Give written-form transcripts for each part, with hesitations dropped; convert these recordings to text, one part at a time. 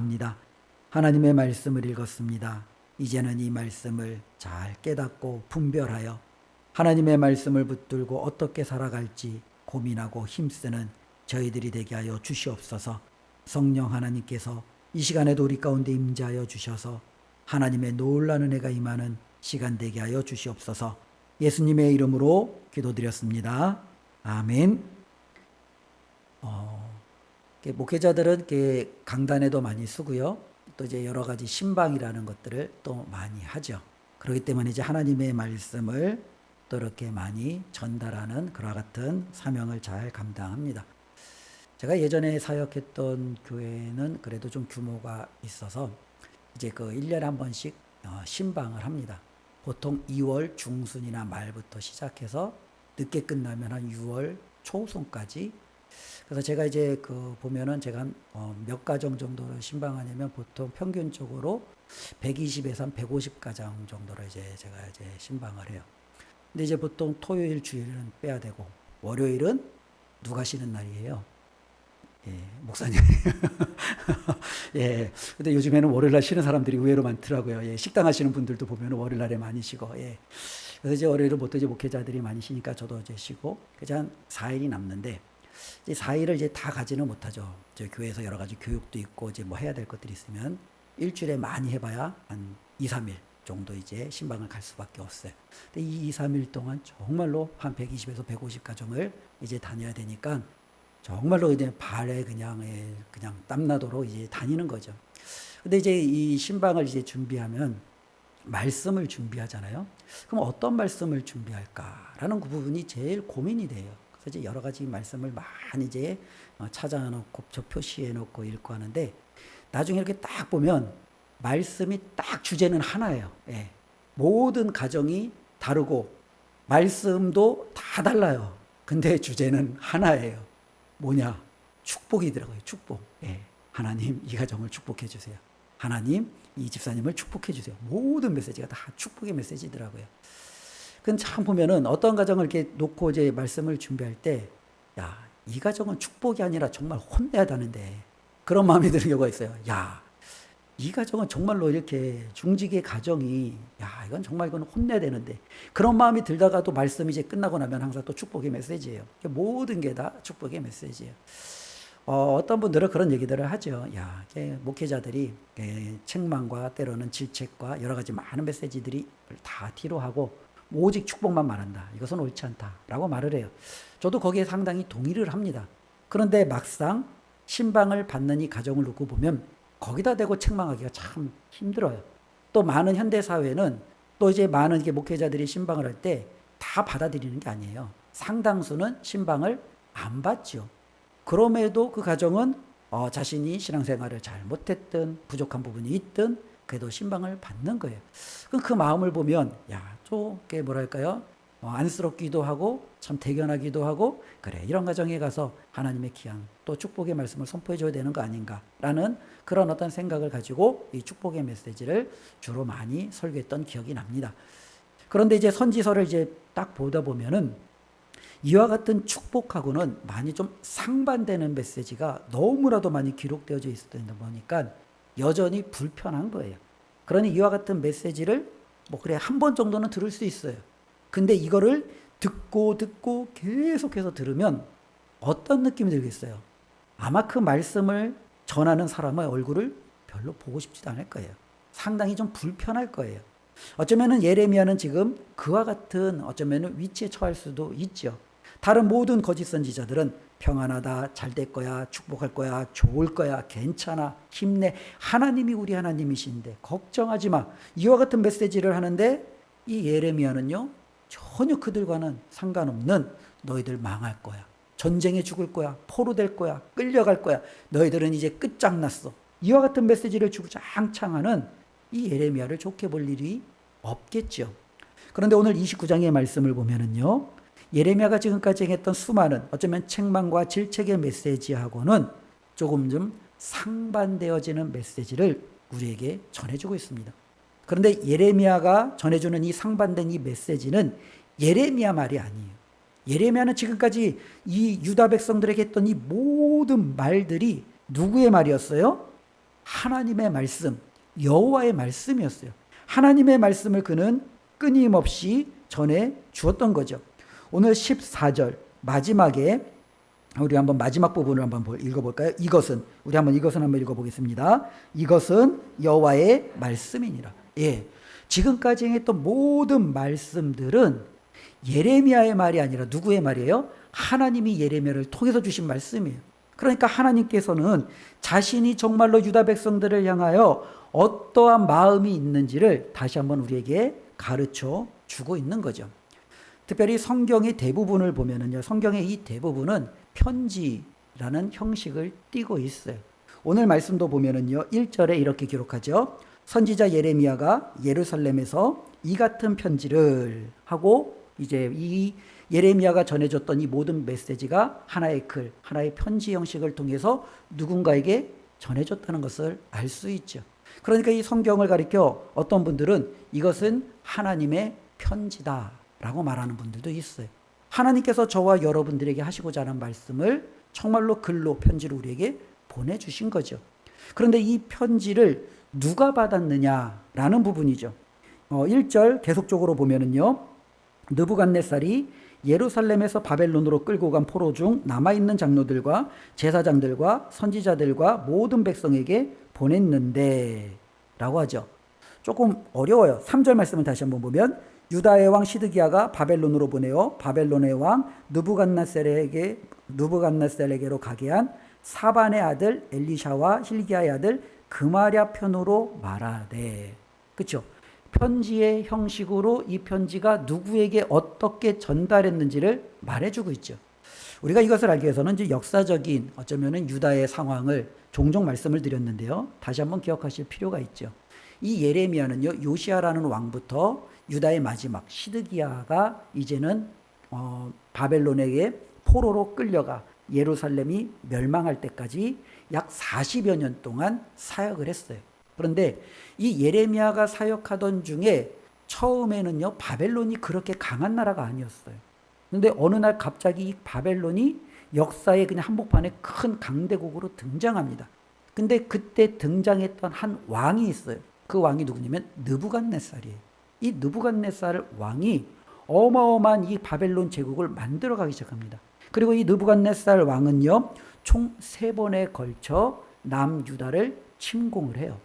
감사합니다. 하나님의 말씀을 읽었습니다. 이제는 이 말씀을 잘 깨닫고 분별하여 하나님의 말씀을 붙들고 어떻게 살아갈지 고민하고 힘쓰는 저희들이 되게 하여 주시옵소서. 성령 하나님께서 이 시간에도 우리 가운데 임재하여 주셔서 하나님의 놀라운 은혜가 임하는 시간 되게 하여 주시옵소서. 예수님의 이름으로 기도드렸습니다. 아멘. 목회자들은 강단에도 많이 쓰고요. 또 이제 여러 가지 신방이라는 것들을 또 많이 하죠. 그렇기 때문에 이제 하나님의 말씀을 또 이렇게 많이 전달하는 그와 같은 사명을 잘 감당합니다. 제가 예전에 사역했던 교회는 그래도 좀 규모가 있어서 이제 1년에 한 번씩 신방을 합니다. 보통 2월 중순이나 말부터 시작해서 늦게 끝나면 한 6월 초순까지. 그래서 제가 이제 보면은 제가 몇 가정 정도를 신방하냐면 보통 평균적으로 120에서 한 150가정 정도를 제가 신방을 해요. 근데 이제 보통 토요일 주일은 빼야 되고 월요일은 누가 쉬는 날이에요? 예, 목사님. 예. 근데 요즘에는 월요일날 쉬는 사람들이 의외로 많더라고요. 예, 식당 하시는 분들도 보면 월요일날에 많이 쉬고, 예. 그래서 이제 월요일은 보통 이제 목회자들이 많이 쉬니까 저도 이제 쉬고, 그래서 한 4일이 남는데, 이제 4일을 이제 다 가지는 못하죠. 저 교회에서 여러 가지 교육도 있고, 이제 뭐 해야 될 것들이 있으면, 일주일에 많이 해봐야 한 2, 3일 정도 이제 신방을 갈 수밖에 없어요. 근데 이 2, 3일 동안 정말로 한 120에서 150 가정을 이제 다녀야 되니까, 정말로 이제 발에 그냥 땀나도록 이제 다니는 거죠. 근데 이제 이 신방을 이제 준비하면 말씀을 준비하잖아요. 그럼 어떤 말씀을 준비할까라는 그 부분이 제일 고민이 돼요. 그래서 이제 여러 가지 말씀을 많이 이제 찾아놓고 저 표시해놓고 읽고 하는데 나중에 이렇게 딱 보면 말씀이 딱 주제는 하나예요. 예. 모든 가정이 다르고 말씀도 다 달라요. 근데 주제는 하나예요. 뭐냐? 축복이더라고요. 축복. 예. 하나님 이 가정을 축복해 주세요. 하나님 이 집사님을 축복해 주세요. 모든 메시지가 다 축복의 메시지더라고요. 그건 참 보면은 어떤 가정을 이렇게 놓고 이제 말씀을 준비할 때, 야, 이 가정은 축복이 아니라 정말 혼내야 되는데 그런 마음이 드는 경우가 있어요. 야, 이 가정은 정말로 이렇게 중직의 가정이, 야, 이건 혼내야 되는데 그런 마음이 들다가도 말씀이 이제 끝나고 나면 항상 또 축복의 메시지예요. 모든 게 다 축복의 메시지예요. 어떤 분들은 그런 얘기들을 하죠. 야, 목회자들이 책망과 때로는 질책과 여러 가지 많은 메시지들이 다 뒤로 하고 오직 축복만 말한다. 이것은 옳지 않다라고 말을 해요. 저도 거기에 상당히 동의를 합니다. 그런데 막상 신방을 받는 이 가정을 놓고 보면 거기다 대고 책망하기가 참 힘들어요. 또 많은 현대 사회는 또 이제 많은 목회자들이 신방을 할 때 다 받아들이는 게 아니에요. 상당수는 신방을 안 받죠. 그럼에도 그 가정은 자신이 신앙생활을 잘 못했든 부족한 부분이 있든 그래도 신방을 받는 거예요. 그럼 그 마음을 보면 저게 뭐랄까요? 안쓰럽기도 하고 참 대견하기도 하고 그래 이런 가정에 가서 하나님의 귀한 또 축복의 말씀을 선포해 줘야 되는 거 아닌가라는 그런 어떤 생각을 가지고 이 축복의 메시지를 주로 많이 설교했던 기억이 납니다. 그런데 이제 선지서를 이제 딱 보다 보면은 이와 같은 축복하고는 많이 좀 상반되는 메시지가 너무나도 많이 기록되어져 있었다 보니까 여전히 불편한 거예요. 그러니 이와 같은 메시지를 그래 한 번 정도는 들을 수 있어요. 근데 이거를 듣고 계속해서 들으면 어떤 느낌이 들겠어요? 아마 그 말씀을 전하는 사람의 얼굴을 별로 보고 싶지도 않을 거예요. 상당히 좀 불편할 거예요. 어쩌면은 예레미야는 지금 그와 같은 어쩌면은 위치에 처할 수도 있죠. 다른 모든 거짓 선지자들은 평안하다, 잘 될 거야, 축복할 거야, 좋을 거야, 괜찮아, 힘내, 하나님이 우리 하나님이신데 걱정하지 마. 이와 같은 메시지를 하는데 이 예레미야는요 전혀 그들과는 상관없는 너희들 망할 거야, 전쟁에 죽을 거야, 포로될 거야, 끌려갈 거야, 너희들은 이제 끝장났어. 이와 같은 메시지를 주구장창하는 이 예레미야를 좋게 볼 일이 없겠죠. 그런데 오늘 29장의 말씀을 보면은요 예레미야가 지금까지 했던 수많은 어쩌면 책망과 질책의 메시지하고는 조금 좀 상반되어지는 메시지를 우리에게 전해주고 있습니다. 그런데 예레미야가 전해주는 이 상반된 이 메시지는 예레미야 말이 아니에요. 예레미야는 지금까지 이 유다 백성들에게 했던 이 모든 말들이 누구의 말이었어요? 하나님의 말씀, 여호와의 말씀이었어요. 하나님의 말씀을 그는 끊임없이 전해 주었던 거죠. 오늘 14절 마지막에 우리 한번 마지막 부분을 한번 읽어볼까요? 우리 한번 이것은 한번 읽어보겠습니다. 이것은 여호와의 말씀이니라. 예, 지금까지 했던 모든 말씀들은 예레미야의 말이 아니라 누구의 말이에요? 하나님이 예레미야를 통해서 주신 말씀이에요. 그러니까 하나님께서는 자신이 정말로 유다 백성들을 향하여 어떠한 마음이 있는지를 다시 한번 우리에게 가르쳐 주고 있는 거죠. 특별히 성경의 대부분을 보면은요, 성경의 이 대부분은 편지라는 형식을 띠고 있어요. 오늘 말씀도 보면은요, 1절에 이렇게 기록하죠. 선지자 예레미야가 예루살렘에서 이 같은 편지를 하고, 이제 이 예레미야가 전해줬던 이 모든 메시지가 하나의 글, 하나의 편지 형식을 통해서 누군가에게 전해줬다는 것을 알 수 있죠. 그러니까 이 성경을 가리켜 어떤 분들은 이것은 하나님의 편지다 라고 말하는 분들도 있어요. 하나님께서 저와 여러분들에게 하시고자 하는 말씀을 정말로 글로, 편지로 우리에게 보내주신 거죠. 그런데 이 편지를 누가 받았느냐라는 부분이죠. 1절 계속적으로 보면은요, 느부갓네살이 예루살렘에서 바벨론으로 끌고 간 포로 중 남아있는 장로들과 제사장들과 선지자들과 모든 백성에게 보냈는데 라고 하죠. 조금 어려워요. 3절 말씀을 다시 한번 보면, 유다의 왕 시드기야가 바벨론으로 보내어 바벨론의 왕 느부갓네살에게로 가게 한 사반의 아들 엘리샤와 힐기야의 아들 그마랴 편으로 말하되. 그렇죠? 편지의 형식으로 이 편지가 누구에게 어떻게 전달했는지를 말해주고 있죠. 우리가 이것을 알기 위해서는 이제 역사적인 어쩌면은 유다의 상황을 종종 말씀을 드렸는데요. 다시 한번 기억하실 필요가 있죠. 이 예레미야는요, 요시야라는 왕부터 유다의 마지막 시드기야가 이제는 바벨론에게 포로로 끌려가 예루살렘이 멸망할 때까지 약 40여 년 동안 사역을 했어요. 그런데 이 예레미야가 사역하던 중에 처음에는요, 바벨론이 그렇게 강한 나라가 아니었어요. 그런데 어느 날 갑자기 이 바벨론이 역사의 그냥 한복판에 큰 강대국으로 등장합니다. 근데 그때 등장했던 한 왕이 있어요. 그 왕이 누구냐면 느부갓네살이에요. 이 느부갓네살 왕이 어마어마한 이 바벨론 제국을 만들어가기 시작합니다. 그리고 이 느부갓네살 왕은요, 총 3번에 걸쳐 남유다를 침공을 해요.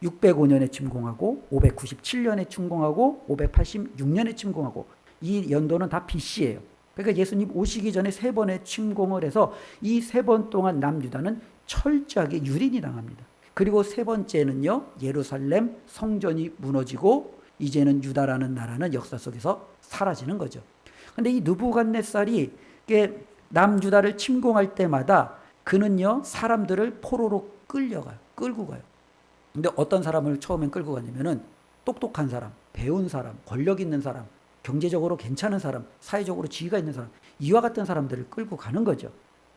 605년에 침공하고 597년에 침공하고 586년에 침공하고, 이 연도는 다 BC예요. 그러니까 예수님 오시기 전에 3번의 침공을 해서 이 3번 동안 남유다는 철저하게 유린이 당합니다. 그리고 3번째는요, 예루살렘 성전이 무너지고 이제는 유다라는 나라는 역사 속에서 사라지는 거죠. 그런데 이 느부갓네살이 남유다를 침공할 때마다 그는요, 사람들을 포로로 끌고 가요. 근데 어떤 사람을 처음엔 끌고 가냐면은 똑똑한 사람, 배운 사람, 권력 있는 사람, 경제적으로 괜찮은 사람, 사회적으로 지위가 있는 사람, 이와 같은 사람들을 끌고 가는 거죠.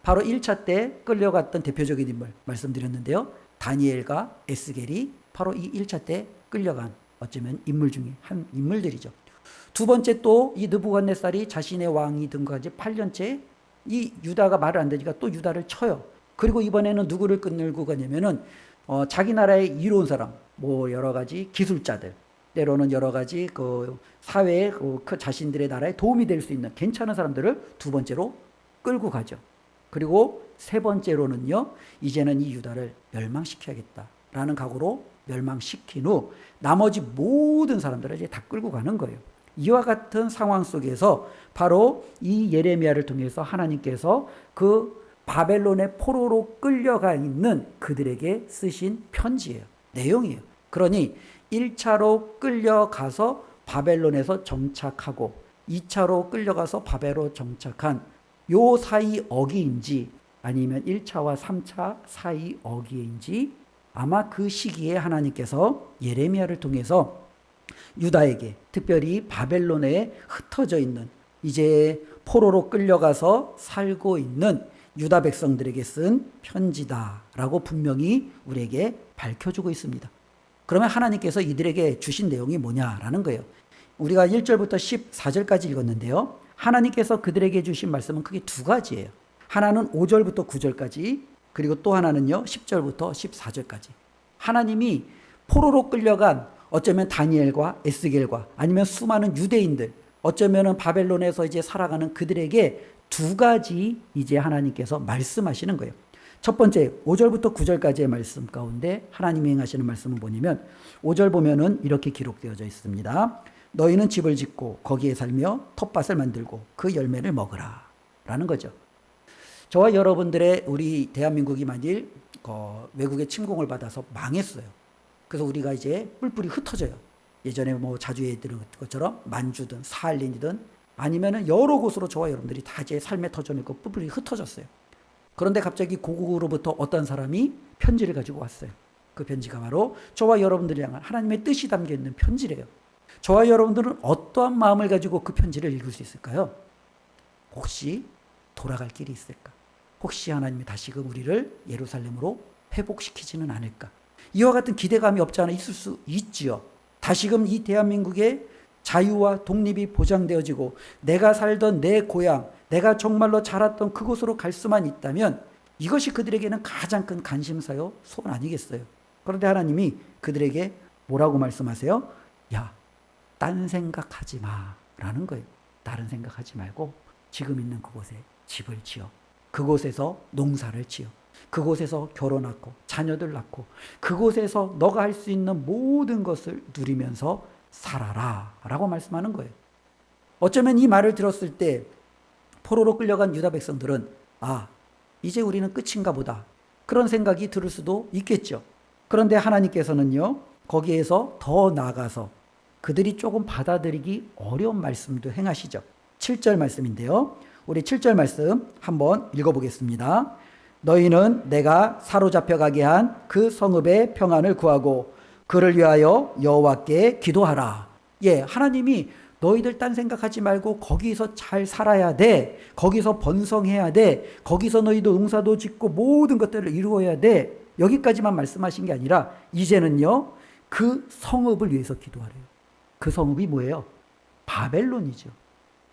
바로 1차 때 끌려갔던 대표적인 인물 말씀드렸는데요. 다니엘과 에스겔이 바로 이 1차 때 끌려간 어쩌면 인물 중에 한 인물들이죠. 두 번째 또 이 느부갓네살이 자신의 왕이 등극한 지 8년째 이 유다가 말을 안 되니까 또 유다를 쳐요. 그리고 이번에는 누구를 끌고 가냐면은 자기 나라에 이로운 사람, 뭐 여러 가지 기술자들, 때로는 여러 가지 그 사회에 그 자신들의 나라에 도움이 될 수 있는 괜찮은 사람들을 두 번째로 끌고 가죠. 그리고 세 번째로는요, 이제는 이 유다를 멸망시켜야겠다라는 각오로 멸망시킨 후 나머지 모든 사람들을 이제 다 끌고 가는 거예요. 이와 같은 상황 속에서 바로 이 예레미야를 통해서 하나님께서 그 바벨론의 포로로 끌려가 있는 그들에게 쓰신 편지예요. 내용이에요. 그러니 1차로 끌려가서 바벨론에서 정착하고 2차로 끌려가서 바벨로 정착한 요 사이 어기인지 아니면 1차와 3차 사이 어기인지 아마 그 시기에 하나님께서 예레미야를 통해서 유다에게, 특별히 바벨론에 흩어져 있는 이제 포로로 끌려가서 살고 있는 유다 백성들에게 쓴 편지다라고 분명히 우리에게 밝혀주고 있습니다. 그러면 하나님께서 이들에게 주신 내용이 뭐냐라는 거예요. 우리가 1절부터 14절까지 읽었는데요. 하나님께서 그들에게 주신 말씀은 크게 두 가지예요. 하나는 5절부터 9절까지, 그리고 또 하나는요 10절부터 14절까지. 하나님이 포로로 끌려간 어쩌면 다니엘과 에스겔과 아니면 수많은 유대인들, 어쩌면은 바벨론에서 이제 살아가는 그들에게 두 가지 이제 하나님께서 말씀하시는 거예요. 첫 번째 5절부터 9절까지의 말씀 가운데 하나님이 행하시는 말씀은 뭐냐면 5절 보면은 이렇게 기록되어져 있습니다. 너희는 집을 짓고 거기에 살며 텃밭을 만들고 그 열매를 먹으라 라는 거죠. 저와 여러분들의 우리 대한민국이 만일 외국의 침공을 받아서 망했어요. 그래서 우리가 이제 뿔뿔이 흩어져요. 예전에 뭐 자주 얘기했던 것처럼 만주든 사할린이든 아니면은 여러 곳으로 저와 여러분들이 다 이제 삶의 터전을 뿔뿔이 흩어졌어요. 그런데 갑자기 고국으로부터 어떤 사람이 편지를 가지고 왔어요. 그 편지가 바로 저와 여러분들이 향한 하나님의 뜻이 담겨 있는 편지래요. 저와 여러분들은 어떠한 마음을 가지고 그 편지를 읽을 수 있을까요? 혹시 돌아갈 길이 있을까? 혹시 하나님이 다시금 우리를 예루살렘으로 회복시키지는 않을까? 이와 같은 기대감이 없지 않아 있을 수 있지요. 다시금 이 대한민국의 자유와 독립이 보장되어지고 내가 살던 내 고향, 내가 정말로 자랐던 그곳으로 갈 수만 있다면 이것이 그들에게는 가장 큰 관심사요, 소원 아니겠어요? 그런데 하나님이 그들에게 뭐라고 말씀하세요? 야, 딴 생각하지 마 라는 거예요. 다른 생각하지 말고 지금 있는 그곳에 집을 지어 그곳에서 농사를 지어 그곳에서 결혼하고 자녀들 낳고 그곳에서 너가 할 수 있는 모든 것을 누리면서 살아라 라고 말씀하는 거예요. 어쩌면 이 말을 들었을 때 포로로 끌려간 유다 백성들은 이제 우리는 끝인가 보다 그런 생각이 들을 수도 있겠죠. 그런데 하나님께서는요 거기에서 더 나아가서 그들이 조금 받아들이기 어려운 말씀도 행하시죠. 7절 말씀인데요. 우리 7절 말씀 한번 읽어보겠습니다. 너희는 내가 사로잡혀 가게 한 그 성읍의 평안을 구하고 그를 위하여 여호와께 기도하라. 하나님이 너희들 딴 생각하지 말고 거기서 잘 살아야 돼. 거기서 번성해야 돼. 거기서 너희도 농사도 짓고 모든 것들을 이루어야 돼. 여기까지만 말씀하신 게 아니라 이제는요 그 성읍을 위해서 기도하래요. 그 성읍이 뭐예요? 바벨론이죠.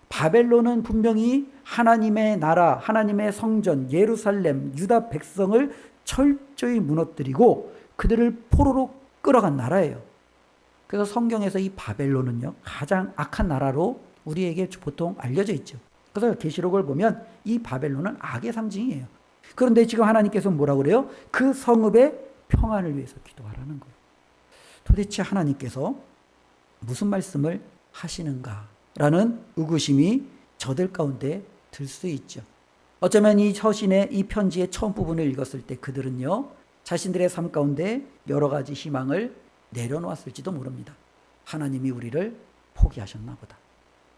바벨론은 분명히 하나님의 나라, 하나님의 성전, 예루살렘, 유다 백성을 철저히 무너뜨리고 그들을 포로로 끌어간 나라예요. 그래서 성경에서 이 바벨론은요 가장 악한 나라로 우리에게 보통 알려져 있죠. 그래서 계시록을 보면 이 바벨론은 악의 상징이에요. 그런데 지금 하나님께서 뭐라고 그래요? 그 성읍의 평안을 위해서 기도하라는 거예요. 도대체 하나님께서 무슨 말씀을 하시는가라는 의구심이 저들 가운데 들 수 있죠. 어쩌면 이 서신의 이 편지의 처음 부분을 읽었을 때 그들은요 자신들의 삶 가운데 여러 가지 희망을 내려놓았을지도 모릅니다. 하나님이 우리를 포기하셨나 보다.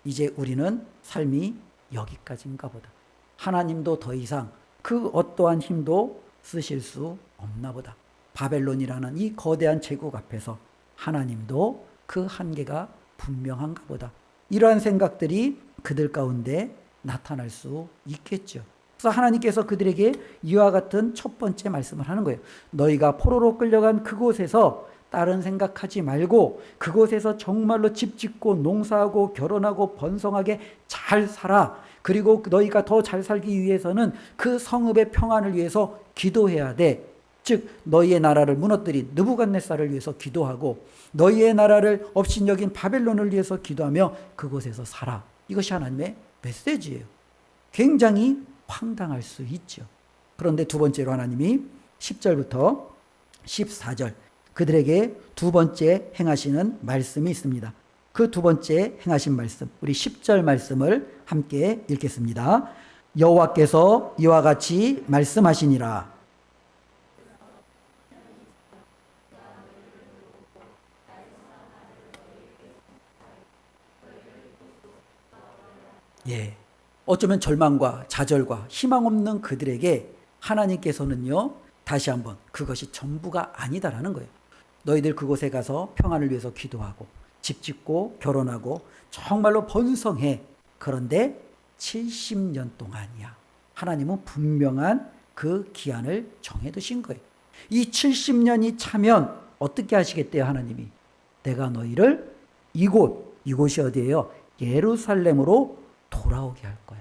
이제 우리는 삶이 여기까지인가 보다. 하나님도 더 이상 그 어떠한 힘도 쓰실 수 없나 보다. 바벨론이라는 이 거대한 제국 앞에서 하나님도 그 한계가 분명한가 보다. 이러한 생각들이 그들 가운데 나타날 수 있겠죠. 그래서 하나님께서 그들에게 이와 같은 첫 번째 말씀을 하는 거예요. 너희가 포로로 끌려간 그곳에서 다른 생각하지 말고 그곳에서 정말로 집 짓고 농사하고 결혼하고 번성하게 잘 살아. 그리고 너희가 더 잘 살기 위해서는 그 성읍의 평안을 위해서 기도해야 돼. 즉 너희의 나라를 무너뜨린 느부갓네살을 위해서 기도하고 너희의 나라를 업신여긴 바벨론을 위해서 기도하며 그곳에서 살아. 이것이 하나님의 메시지예요. 굉장히 황당할 수 있죠. 그런데 두 번째로 하나님이 10절부터 14절 그들에게 두 번째 행하시는 말씀이 있습니다. 그 두 번째 행하신 말씀, 우리 10절 말씀을 함께 읽겠습니다. 여호와께서 이와 같이 말씀하시니라. 어쩌면 절망과 좌절과 희망 없는 그들에게 하나님께서는요 다시 한번 그것이 전부가 아니다라는 거예요. 너희들 그곳에 가서 평안을 위해서 기도하고 집 짓고 결혼하고 정말로 번성해. 그런데 70년 동안이야. 하나님은 분명한 그 기한을 정해두신 거예요. 이 70년이 차면 어떻게 하시겠대요? 하나님이 내가 너희를 이곳이 어디예요? 예루살렘으로 돌아오게 할 거야.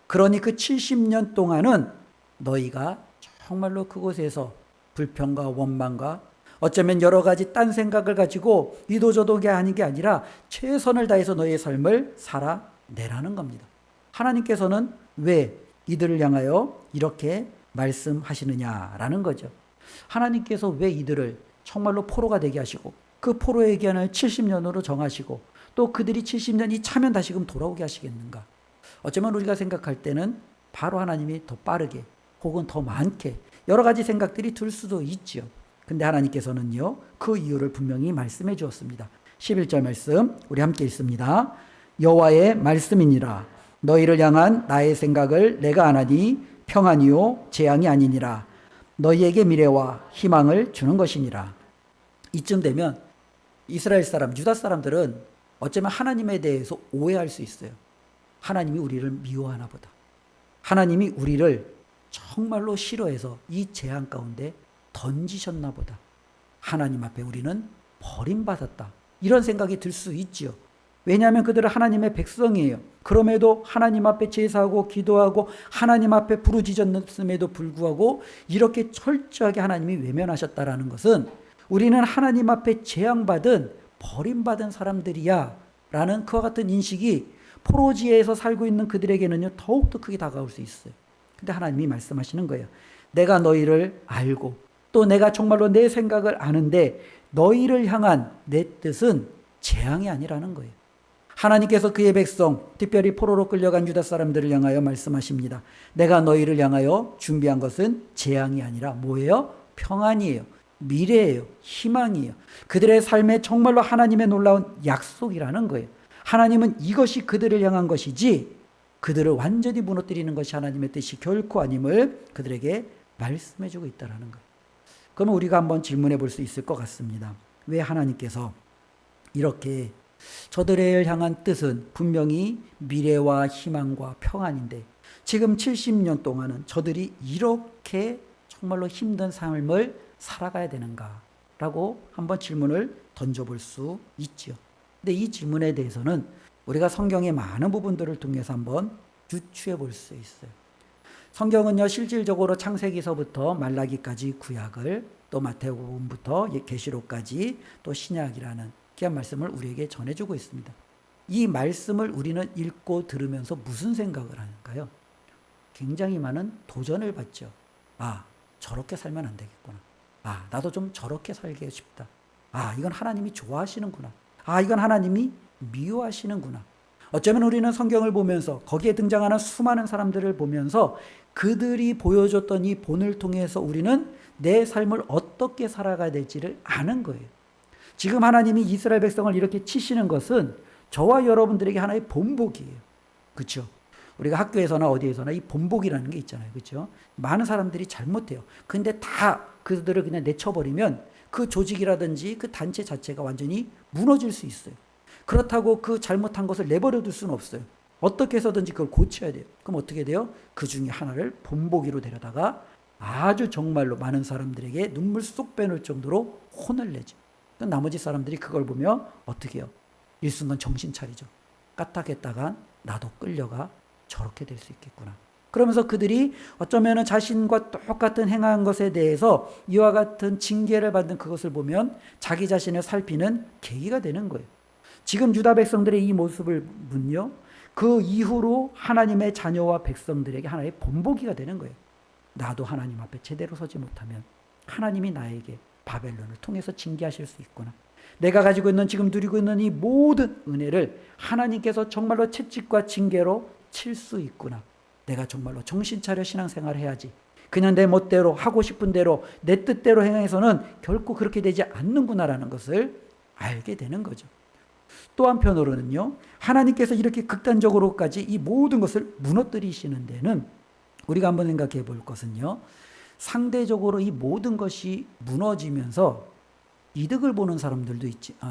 그러니 그 70년 동안은 너희가 정말로 그곳에서 불평과 원망과 어쩌면 여러 가지 딴 생각을 가지고 이도저도가 아닌 게 아니라 최선을 다해서 너의 삶을 살아내라는 겁니다. 하나님께서는 왜 이들을 향하여 이렇게 말씀하시느냐라는 거죠. 하나님께서 왜 이들을 정말로 포로가 되게 하시고 그 포로의 기한을 70년으로 정하시고 또 그들이 70년이 차면 다시금 돌아오게 하시겠는가? 어쩌면 우리가 생각할 때는 바로 하나님이 더 빠르게 혹은 더 많게 여러 가지 생각들이 들 수도 있죠. 근데 하나님께서는요, 그 이유를 분명히 말씀해 주었습니다. 11절 말씀 우리 함께 읽습니다. 여호와의 말씀이니라. 너희를 향한 나의 생각을 내가 아나니 평안이요 재앙이 아니니라. 너희에게 미래와 희망을 주는 것이니라. 이쯤 되면 이스라엘 사람, 유다 사람들은 어쩌면 하나님에 대해서 오해할 수 있어요. 하나님이 우리를 미워하나 보다. 하나님이 우리를 정말로 싫어해서 이 재앙 가운데 던지셨나 보다. 하나님 앞에 우리는 버림받았다. 이런 생각이 들 수 있지요. 왜냐하면 그들은 하나님의 백성이에요. 그럼에도 하나님 앞에 제사하고 기도하고 하나님 앞에 부르짖었음에도 불구하고 이렇게 철저하게 하나님이 외면하셨다라는 것은 우리는 하나님 앞에 재앙받은 버림받은 사람들이야 라는 그와 같은 인식이 포로지에서 살고 있는 그들에게는요 더욱더 크게 다가올 수 있어요. 근데 하나님이 말씀하시는 거예요. 내가 너희를 알고 또 내가 정말로 내 생각을 아는데 너희를 향한 내 뜻은 재앙이 아니라는 거예요. 하나님께서 그의 백성, 특별히 포로로 끌려간 유다 사람들을 향하여 말씀하십니다. 내가 너희를 향하여 준비한 것은 재앙이 아니라 뭐예요? 평안이에요. 미래예요. 희망이에요. 그들의 삶에 정말로 하나님의 놀라운 약속이라는 거예요. 하나님은 이것이 그들을 향한 것이지 그들을 완전히 무너뜨리는 것이 하나님의 뜻이 결코 아님을 그들에게 말씀해 주고 있다는 거예요. 그러면 우리가 한번 질문해 볼 수 있을 것 같습니다. 왜 하나님께서 이렇게 저들을 향한 뜻은 분명히 미래와 희망과 평안인데 지금 70년 동안은 저들이 이렇게 정말로 힘든 삶을 살아가야 되는가라고 한번 질문을 던져볼 수 있죠. 근데 이 질문에 대해서는 우리가 성경의 많은 부분들을 통해서 한번 유추해 볼 수 있어요. 성경은요 실질적으로 창세기서부터 말라기까지 구약을 또 마태복음부터 계시록까지 또 신약이라는 귀한 말씀을 우리에게 전해주고 있습니다. 이 말씀을 우리는 읽고 들으면서 무슨 생각을 하는가요? 굉장히 많은 도전을 받죠. 아, 저렇게 살면 안 되겠구나. 아, 나도 좀 저렇게 살게 싶다. 아, 이건 하나님이 좋아하시는구나. 아, 이건 하나님이 미워하시는구나. 어쩌면 우리는 성경을 보면서 거기에 등장하는 수많은 사람들을 보면서 그들이 보여줬던 이 본을 통해서 우리는 내 삶을 어떻게 살아가야 될지를 아는 거예요. 지금 하나님이 이스라엘 백성을 이렇게 치시는 것은 저와 여러분들에게 하나의 본보기예요. 그렇죠? 우리가 학교에서나 어디에서나 이 본보기라는 게 있잖아요. 그렇죠? 많은 사람들이 잘못해요. 근데 다 그들을 그냥 내쳐버리면 그 조직이라든지 그 단체 자체가 완전히 무너질 수 있어요. 그렇다고 그 잘못한 것을 내버려 둘 수는 없어요. 어떻게 해서든지 그걸 고쳐야 돼요. 그럼 어떻게 돼요? 그 중에 하나를 본보기로 데려다가 아주 정말로 많은 사람들에게 눈물 쏙 빼놓을 정도로 혼을 내죠. 나머지 사람들이 그걸 보며 어떻게 해요? 일순간 정신 차리죠. 까딱했다가 나도 끌려가 저렇게 될 수 있겠구나. 그러면서 그들이 어쩌면 자신과 똑같은 행한 것에 대해서 이와 같은 징계를 받는 그것을 보면 자기 자신을 살피는 계기가 되는 거예요. 지금 유다 백성들의 이 모습을 보면요, 그 이후로 하나님의 자녀와 백성들에게 하나의 본보기가 되는 거예요. 나도 하나님 앞에 제대로 서지 못하면 하나님이 나에게 바벨론을 통해서 징계하실 수 있구나. 내가 가지고 있는 지금 누리고 있는 이 모든 은혜를 하나님께서 정말로 채찍과 징계로 칠 수 있구나. 내가 정말로 정신 차려 신앙생활을 해야지. 그냥 내 멋대로 하고 싶은 대로 내 뜻대로 행해서는 결코 그렇게 되지 않는구나라는 것을 알게 되는 거죠. 또 한편으로는요, 하나님께서 이렇게 극단적으로까지 이 모든 것을 무너뜨리시는 데는 우리가 한번 생각해 볼 것은요, 상대적으로 이 모든 것이 무너지면서 이득을 보는 사람들도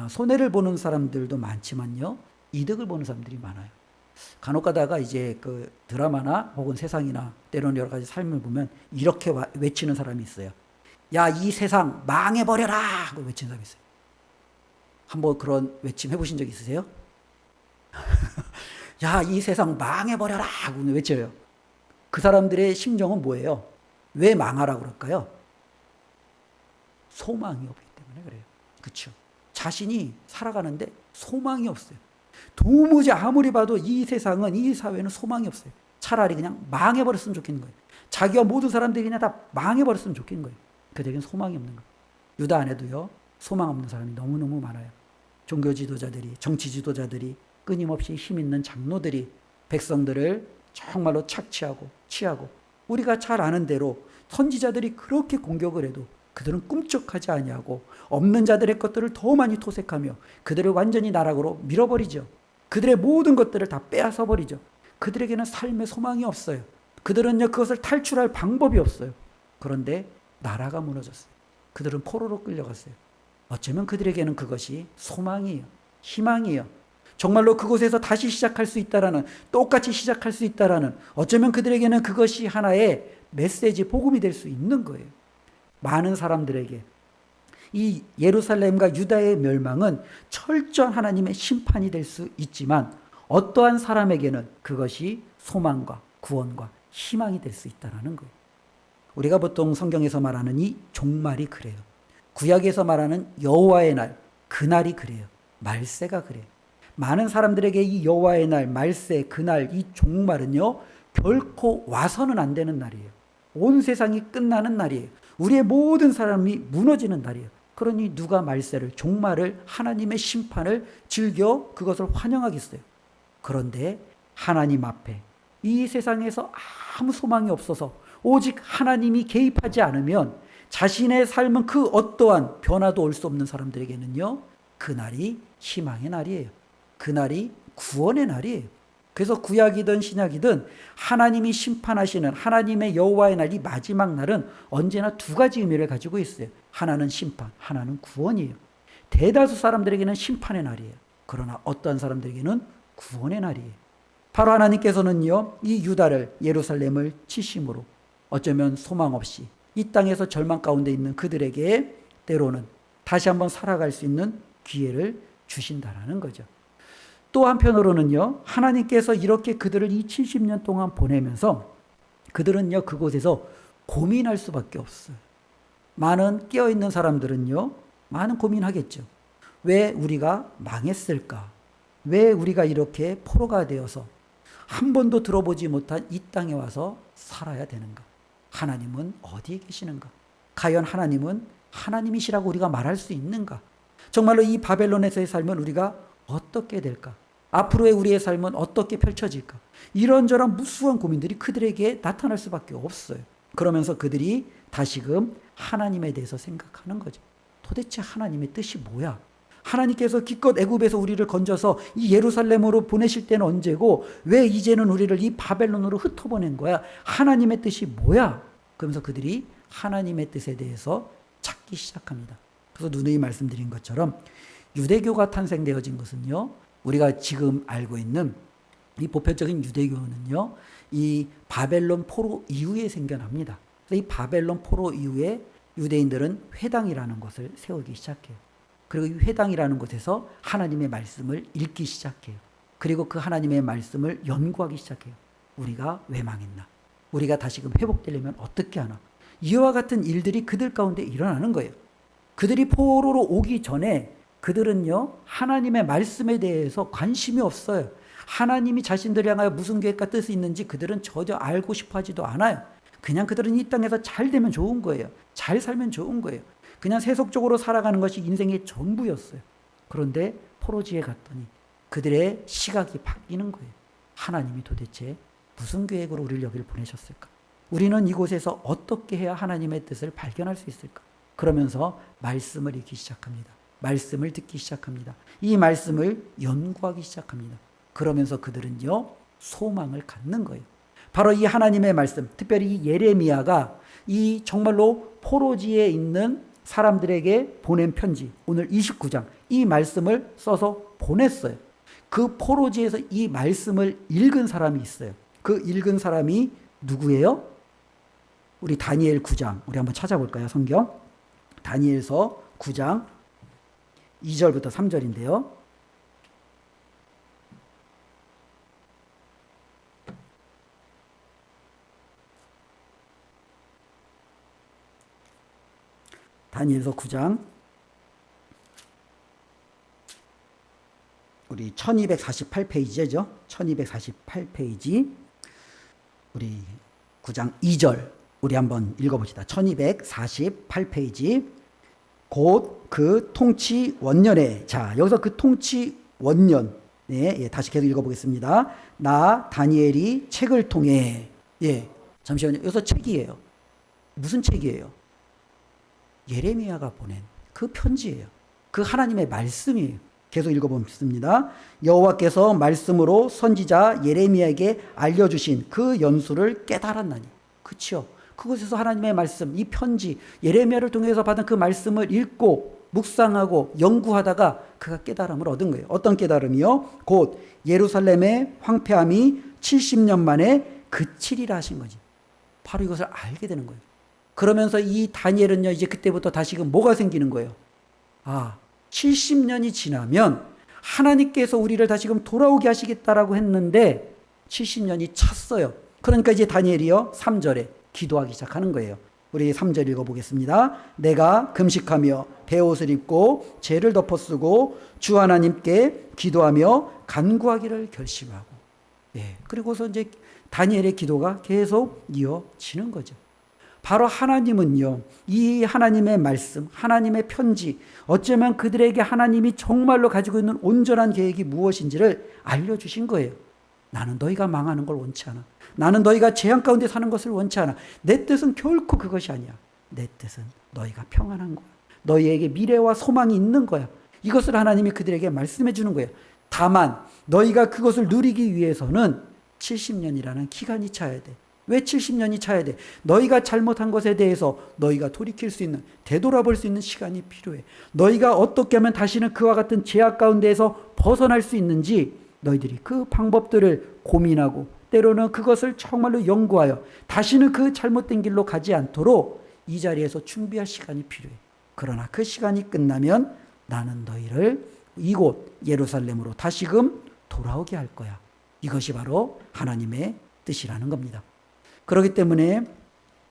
손해를 보는 사람들도 많지만요, 이득을 보는 사람들이 많아요. 간혹 가다가 이제 그 드라마나 혹은 세상이나 때로는 여러 가지 삶을 보면 이렇게 외치는 사람이 있어요. 야, 이 세상 망해버려라! 하고 외치는 사람이 있어요. 한번 그런 외침 해보신 적 있으세요? 야, 이 세상 망해버려라! 하고 외쳐요. 그 사람들의 심정은 뭐예요? 왜 망하라고 그럴까요? 소망이 없기 때문에. 때문에 그래요. 그렇죠? 자신이 살아가는데 소망이 없어요. 도무지 아무리 봐도 이 세상은, 이 사회는 소망이 없어요. 차라리 그냥 망해버렸으면 좋겠는 거예요. 자기와 모든 사람들이 그냥 다 망해버렸으면 좋겠는 거예요. 그들에겐 소망이 없는 거예요. 유다 안에도요, 소망 없는 사람이 너무너무 많아요. 종교 지도자들이, 정치 지도자들이, 끊임없이 힘 있는 장로들이 백성들을 정말로 착취하고 취하고, 우리가 잘 아는 대로 선지자들이 그렇게 공격을 해도 그들은 꿈쩍하지 아니하고 없는 자들의 것들을 더 많이 토색하며 그들을 완전히 나락으로 밀어버리죠. 그들의 모든 것들을 다 빼앗아 버리죠. 그들에게는 삶의 소망이 없어요. 그들은요, 그것을 탈출할 방법이 없어요. 그런데 나라가 무너졌어요. 그들은 포로로 끌려갔어요. 어쩌면 그들에게는 그것이 소망이에요. 희망이에요. 정말로 그곳에서 다시 시작할 수 있다라는, 똑같이 시작할 수 있다라는, 어쩌면 그들에게는 그것이 하나의 메시지, 복음이 될 수 있는 거예요. 많은 사람들에게 이 예루살렘과 유다의 멸망은 철저한 하나님의 심판이 될 수 있지만, 어떠한 사람에게는 그것이 소망과 구원과 희망이 될 수 있다는 거예요. 우리가 보통 성경에서 말하는 이 종말이 그래요. 구약에서 말하는 여호와의 날, 그날이 그래요. 말세가 그래요. 많은 사람들에게 이 여호와의 날, 말세, 그날, 이 종말은요, 결코 와서는 안 되는 날이에요. 온 세상이 끝나는 날이에요. 우리의 모든 사람이 무너지는 날이에요. 그러니 누가 말세를, 종말을, 하나님의 심판을 즐겨 그것을 환영하겠어요. 그런데 하나님 앞에 이 세상에서 아무 소망이 없어서 오직 하나님이 개입하지 않으면 자신의 삶은 그 어떠한 변화도 올 수 없는 사람들에게는요, 그날이 희망의 날이에요. 그날이 구원의 날이에요. 그래서 구약이든 신약이든 하나님이 심판하시는 하나님의 여호와의 날, 이 마지막 날은 언제나 두 가지 의미를 가지고 있어요. 하나는 심판, 하나는 구원이에요. 대다수 사람들에게는 심판의 날이에요. 그러나 어떤 사람들에게는 구원의 날이에요. 바로 하나님께서는요, 이 유다를, 예루살렘을 치심으로 어쩌면 소망 없이 이 땅에서 절망 가운데 있는 그들에게 때로는 다시 한번 살아갈 수 있는 기회를 주신다라는 거죠. 또 한편으로는요, 하나님께서 이렇게 그들을 이 70년 동안 보내면서 그들은요, 그곳에서 고민할 수밖에 없어요. 많은 깨어있는 사람들은요, 많은 고민하겠죠. 왜 우리가 망했을까? 왜 우리가 이렇게 포로가 되어서 한 번도 들어보지 못한 이 땅에 와서 살아야 되는가? 하나님은 어디에 계시는가? 과연 하나님은 하나님이시라고 우리가 말할 수 있는가? 정말로 이 바벨론에서의 삶은 우리가 어떻게 될까? 앞으로의 우리의 삶은 어떻게 펼쳐질까? 이런저런 무수한 고민들이 그들에게 나타날 수밖에 없어요. 그러면서 그들이 다시금 하나님에 대해서 생각하는 거죠. 도대체 하나님의 뜻이 뭐야? 하나님께서 기껏 애굽에서 우리를 건져서 이 예루살렘으로 보내실 때는 언제고, 왜 이제는 우리를 이 바벨론으로 흩어보낸 거야? 하나님의 뜻이 뭐야? 그러면서 그들이 하나님의 뜻에 대해서 찾기 시작합니다. 그래서 누누이 말씀드린 것처럼 유대교가 탄생되어진 것은요, 우리가 지금 알고 있는 이 보편적인 유대교는요, 이 바벨론 포로 이후에 생겨납니다. 그래서 이 바벨론 포로 이후에 유대인들은 회당이라는 것을 세우기 시작해요. 그리고 이 회당이라는 곳에서 하나님의 말씀을 읽기 시작해요. 그리고 그 하나님의 말씀을 연구하기 시작해요. 우리가 왜 망했나? 우리가 다시금 회복되려면 어떻게 하나? 이와 같은 일들이 그들 가운데 일어나는 거예요. 그들이 포로로 오기 전에 그들은요, 하나님의 말씀에 대해서 관심이 없어요. 하나님이 자신들을 향하여 무슨 계획과 뜻이 있는지 그들은 전혀 알고 싶어 하지도 않아요. 그냥 그들은 이 땅에서 잘 되면 좋은 거예요. 잘 살면 좋은 거예요. 그냥 세속적으로 살아가는 것이 인생의 전부였어요. 그런데 포로지에 갔더니 그들의 시각이 바뀌는 거예요. 하나님이 도대체 무슨 계획으로 우리를 여기를 보내셨을까? 우리는 이곳에서 어떻게 해야 하나님의 뜻을 발견할 수 있을까? 그러면서 말씀을 읽기 시작합니다. 말씀을 듣기 시작합니다. 이 말씀을 연구하기 시작합니다. 그러면서 그들은요, 소망을 갖는 거예요. 바로 이 하나님의 말씀, 특별히 이 예레미야가 이 정말로 포로지에 있는 사람들에게 보낸 편지, 오늘 29장, 이 말씀을 써서 보냈어요. 그 포로지에서 이 말씀을 읽은 사람이 있어요. 그 읽은 사람이 누구예요? 우리 다니엘 9장, 우리 한번 찾아볼까요? 성경. 다니엘서 9장 2절부터 3절인데요. 다니엘서 9장 우리 1248페이지죠. 1248페이지 우리 9장 2절 우리 한번 읽어봅시다. 1248페이지 곧 그 통치 원년에 자 여기서 그 통치 원년 다시 계속 읽어보겠습니다. 나 다니엘이 책을 통해 잠시만요. 여기서 책이에요. 무슨 책이에요? 예레미야가 보낸 그 편지예요. 그 하나님의 말씀이에요. 계속 읽어보겠습니다. 여호와께서 말씀으로 선지자 예레미야에게 알려주신 그 연수를 깨달았나니. 그렇죠. 그곳에서 하나님의 말씀, 이 편지, 예레미야를 통해서 받은 그 말씀을 읽고 묵상하고 연구하다가 그가 깨달음을 얻은 거예요. 어떤 깨달음이요? 곧 예루살렘의 황폐함이 70년 만에 그치리라 하신 거지. 바로 이것을 알게 되는 거예요. 그러면서 이 다니엘은요, 이제 그때부터 다시금 뭐가 생기는 거예요? 70년이 지나면 하나님께서 우리를 다시금 돌아오게 하시겠다라고 했는데 70년이 찼어요. 그러니까 이제 다니엘이요, 3절에 기도하기 시작하는 거예요. 우리 3절 읽어보겠습니다. 내가 금식하며 베옷을 입고 죄를 덮어쓰고 주 하나님께 기도하며 간구하기를 결심하고 그리고서 이제 다니엘의 기도가 계속 이어지는 거죠. 바로 하나님은요, 이 하나님의 말씀, 하나님의 편지, 어쩌면 그들에게 하나님이 정말로 가지고 있는 온전한 계획이 무엇인지를 알려주신 거예요. 나는 너희가 망하는 걸 원치 않아. 나는 너희가 재앙 가운데 사는 것을 원치 않아. 내 뜻은 결코 그것이 아니야. 내 뜻은 너희가 평안한 거야. 너희에게 미래와 소망이 있는 거야. 이것을 하나님이 그들에게 말씀해 주는 거예요. 다만 너희가 그것을 누리기 위해서는 70년이라는 기간이 차야 돼. 왜 70년이 차야 돼? 너희가 잘못한 것에 대해서 너희가 돌이킬 수 있는, 되돌아볼 수 있는 시간이 필요해. 너희가 어떻게 하면 다시는 그와 같은 죄악 가운데에서 벗어날 수 있는지 너희들이 그 방법들을 고민하고 때로는 그것을 정말로 연구하여 다시는 그 잘못된 길로 가지 않도록 이 자리에서 준비할 시간이 필요해. 그러나 그 시간이 끝나면 나는 너희를 이곳 예루살렘으로 다시금 돌아오게 할 거야. 이것이 바로 하나님의 뜻이라는 겁니다. 그렇기 때문에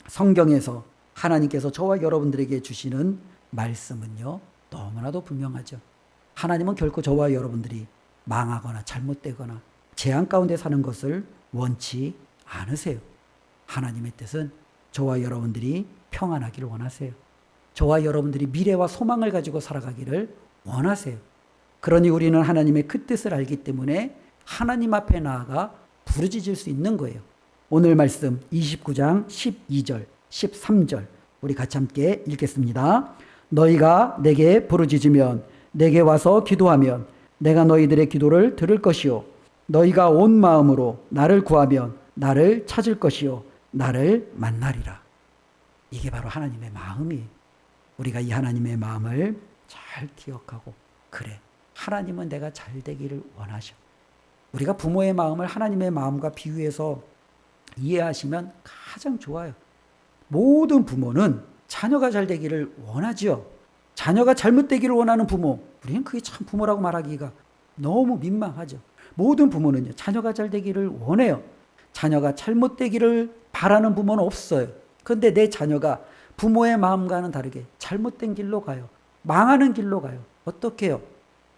성경에서 하나님께서 저와 여러분들에게 주시는 말씀은요, 너무나도 분명하죠. 하나님은 결코 저와 여러분들이 망하거나 잘못되거나 재앙 가운데 사는 것을 원치 않으세요. 하나님의 뜻은 저와 여러분들이 평안하기를 원하세요. 저와 여러분들이 미래와 소망을 가지고 살아가기를 원하세요. 그러니 우리는 하나님의 그 뜻을 알기 때문에 하나님 앞에 나아가 부르짖을 수 있는 거예요. 오늘 말씀 29장 12절, 13절 우리 같이 함께 읽겠습니다. 너희가 내게 부르짖으면 내게 와서 기도하면 내가 너희들의 기도를 들을 것이요 너희가 온 마음으로 나를 구하면 나를 찾을 것이요 나를 만나리라. 이게 바로 하나님의 마음이에요. 우리가 이 하나님의 마음을 잘 기억하고 그래, 하나님은 내가 잘 되기를 원하셔. 우리가 부모의 마음을 하나님의 마음과 비유해서 이해하시면 가장 좋아요. 모든 부모는 자녀가 잘 되기를 원하죠. 자녀가 잘못되기를 원하는 부모, 우리는 그게 참 부모라고 말하기가 너무 민망하죠. 모든 부모는요, 자녀가 잘 되기를 원해요. 자녀가 잘못되기를 바라는 부모는 없어요. 그런데 내 자녀가 부모의 마음과는 다르게 잘못된 길로 가요. 망하는 길로 가요. 어떻게 해요?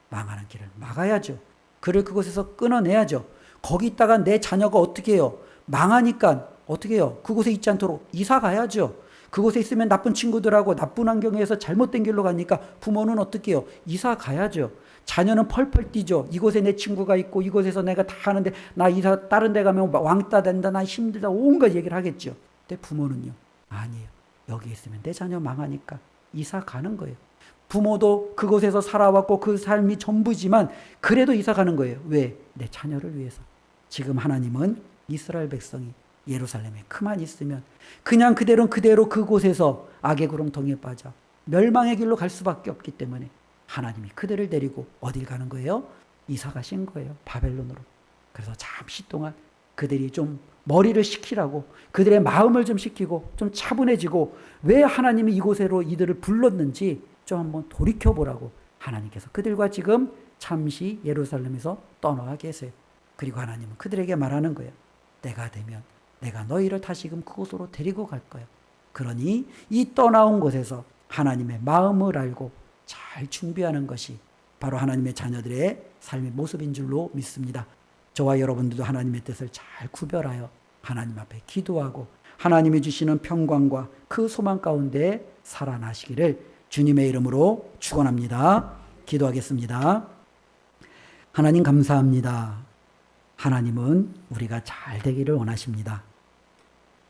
망하는 길을 막아야죠. 그를 그곳에서 끊어내야죠. 거기 있다가 내 자녀가 어떻게 해요? 망하니까 어떻게 해요? 그곳에 있지 않도록 이사 가야죠. 그곳에 있으면 나쁜 친구들하고 나쁜 환경에서 잘못된 길로 가니까 부모는 어떻게 해요? 이사 가야죠. 자녀는 펄펄 뛰죠. 이곳에 내 친구가 있고 이곳에서 내가 다 하는데 나 이사 다른 데 가면 왕따 된다, 나 힘들다, 온갖 얘기를 하겠죠. 근데 부모는요, 아니에요. 여기 있으면 내 자녀 망하니까 이사 가는 거예요. 부모도 그곳에서 살아왔고 그 삶이 전부지만 그래도 이사 가는 거예요. 왜? 내 자녀를 위해서. 지금 하나님은 이스라엘 백성이 예루살렘에 그만 있으면 그냥 그대로 그곳에서 악의 구렁텅이에 빠져 멸망의 길로 갈 수밖에 없기 때문에 하나님이 그들을 데리고 어딜 가는 거예요? 이사 가신 거예요. 바벨론으로. 그래서 잠시 동안 그들이 좀 머리를 식히라고, 그들의 마음을 좀 식히고 좀 차분해지고 왜 하나님이 이곳으로 이들을 불렀는지 좀 한번 돌이켜보라고 하나님께서 그들과 지금 잠시 예루살렘에서 떠나와 계세요. 그리고 하나님은 그들에게 말하는 거예요. 때가 되면 내가 너희를 다시금 그곳으로 데리고 갈 거야. 그러니 이 떠나온 곳에서 하나님의 마음을 알고 잘 준비하는 것이 바로 하나님의 자녀들의 삶의 모습인 줄로 믿습니다. 저와 여러분들도 하나님의 뜻을 잘 구별하여 하나님 앞에 기도하고 하나님이 주시는 평강과 그 소망 가운데 살아나시기를 주님의 이름으로 축원합니다. 기도하겠습니다. 하나님 감사합니다. 하나님은 우리가 잘 되기를 원하십니다.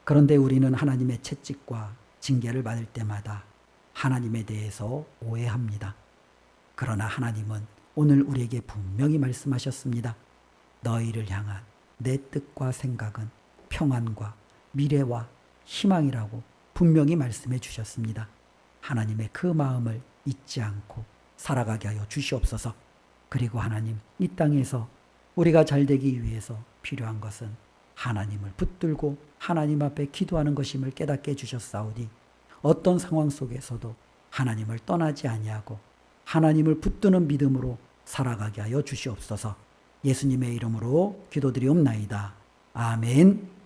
그런데 우리는 하나님의 채찍과 징계를 받을 때마다 하나님에 대해서 오해합니다. 그러나 하나님은 오늘 우리에게 분명히 말씀하셨습니다. 너희를 향한 내 뜻과 생각은 평안과 미래와 희망이라고 분명히 말씀해 주셨습니다. 하나님의 그 마음을 잊지 않고 살아가게 하여 주시옵소서. 그리고 하나님, 이 땅에서 우리가 잘 되기 위해서 필요한 것은 하나님을 붙들고 하나님 앞에 기도하는 것임을 깨닫게 해주셨사오니 어떤 상황 속에서도 하나님을 떠나지 아니하고 하나님을 붙드는 믿음으로 살아가게 하여 주시옵소서. 예수님의 이름으로 기도드리옵나이다. 아멘.